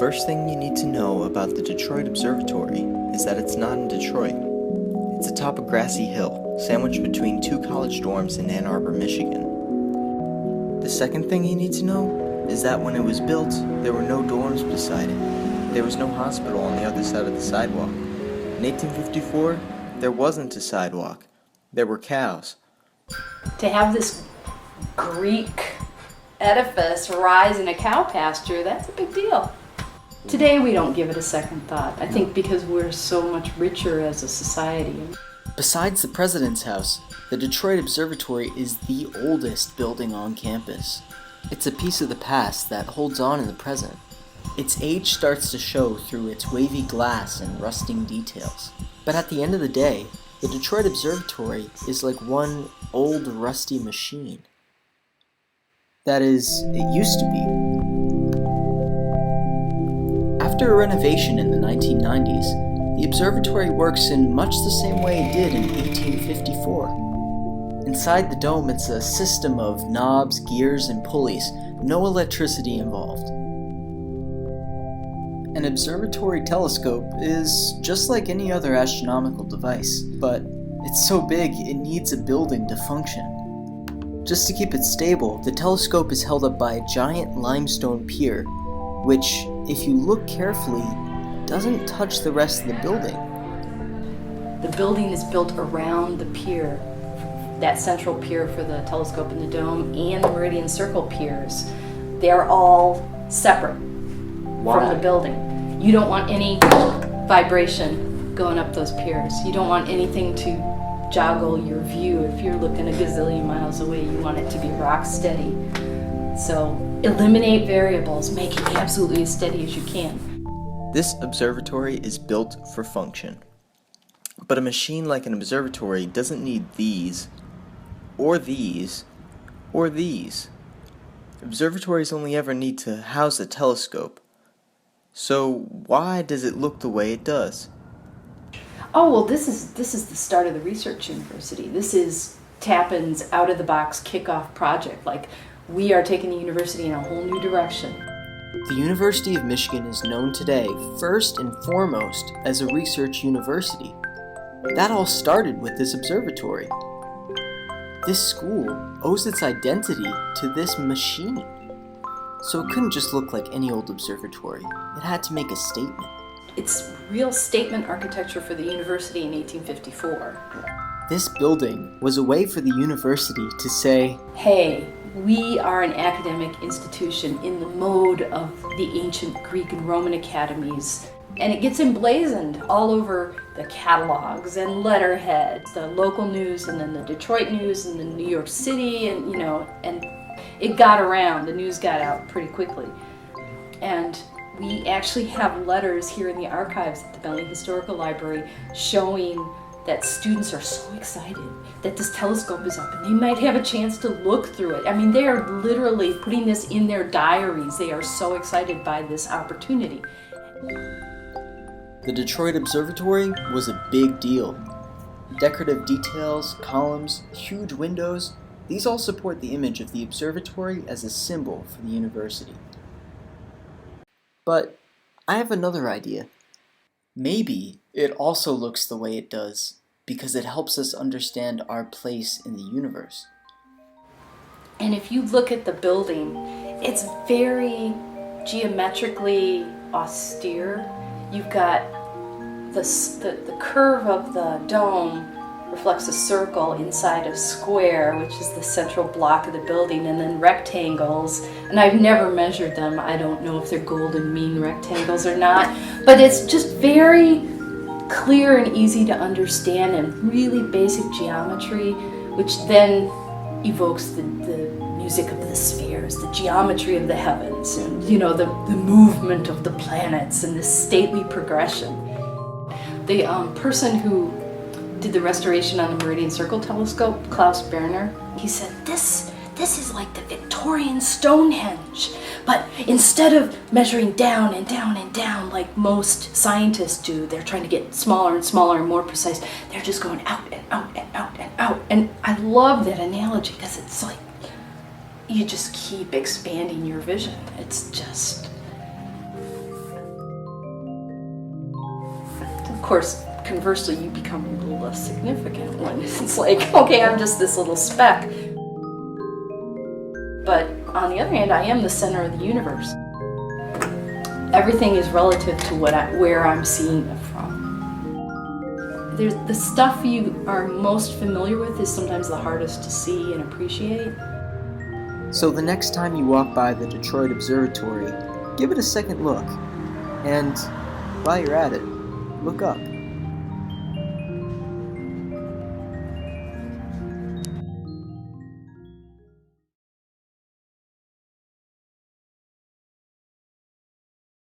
first thing you need to know about the Detroit Observatory is that it's not in Detroit. It's atop a grassy hill, sandwiched between two college dorms in Ann Arbor, Michigan. The second thing you need to know is that when it was built, there were no dorms beside it. There was no hospital on the other side of the sidewalk. In 1854, there wasn't a sidewalk. There were cows. To have this Greek edifice rise in a cow pasture, that's a big deal. Today we don't give it a second thought. I think because we're so much richer as a society. Besides the President's House, the Detroit Observatory is the oldest building on campus. It's a piece of the past that holds on in the present. Its age starts to show through its wavy glass and rusting details. But at the end of the day, the Detroit Observatory is like one old rusty machine. That is, it used to be. After a renovation in the 1990s, the observatory works in much the same way it did in 1854. Inside the dome, it's a system of knobs, gears, and pulleys, no electricity involved. An observatory telescope is just like any other astronomical device, but it's so big it needs a building to function. Just to keep it stable, the telescope is held up by a giant limestone pier, which, if you look carefully, doesn't touch the rest of the building. The building is built around the pier, that central pier for the telescope and the dome, and the Meridian Circle piers. They're all separate from the building. You don't want any vibration going up those piers. You don't want anything to joggle your view. If you're looking a gazillion miles away, you want it to be rock steady. So eliminate variables, make it absolutely as steady as you can. This observatory is built for function. But a machine like an observatory doesn't need these, or these, or these. Observatories only ever need to house a telescope. So why does it look the way it does? Oh, well, this is the start of the research university. This is Tappan's out-of-the-box kickoff project. Like, we are taking the university in a whole new direction. The University of Michigan is known today first and foremost as a research university. That all started with this observatory. This school owes its identity to this machine. So it couldn't just look like any old observatory. It had to make a statement. It's real statement architecture for the university in 1854. This building was a way for the university to say, hey, we are an academic institution in the mode of the ancient Greek and Roman academies. And it gets emblazoned all over the catalogs and letterheads, the local news, and then the Detroit news, and the New York City, and and it got around. The news got out pretty quickly. And we actually have letters here in the archives at the Bentley Historical Library showing that students are so excited that this telescope is up and they might have a chance to look through it. I mean, they are literally putting this in their diaries. They are so excited by this opportunity. The Detroit Observatory was a big deal. Decorative details, columns, huge windows, these all support the image of the observatory as a symbol for the university. But I have another idea. Maybe it also looks the way it does because it helps us understand our place in the universe. And if you look at the building, it's very geometrically austere. You've got the curve of the dome reflects a circle inside a square, which is the central block of the building, and then rectangles. And I've never measured them. I don't know if they're golden mean rectangles or not, but it's just very clear and easy to understand and really basic geometry, which then evokes the music of the spheres, the geometry of the heavens, and the movement of the planets and the stately progression. The person who did the restoration on the Meridian Circle telescope, Klaus Berner, he said, this is like the Victorian Stonehenge, but instead of measuring down and down and down like most scientists do, they're trying to get smaller and smaller and more precise. They're just going out and out and out and out. And I love that analogy because it's like you just keep expanding your vision. It's just course, conversely, you become a little less significant when it's like, okay, I'm just this little speck. But on the other hand, I am the center of the universe. Everything is relative to where I'm seeing it from. The stuff you are most familiar with is sometimes the hardest to see and appreciate. So the next time you walk by the Detroit Observatory, give it a second look. And while you're at it, look up.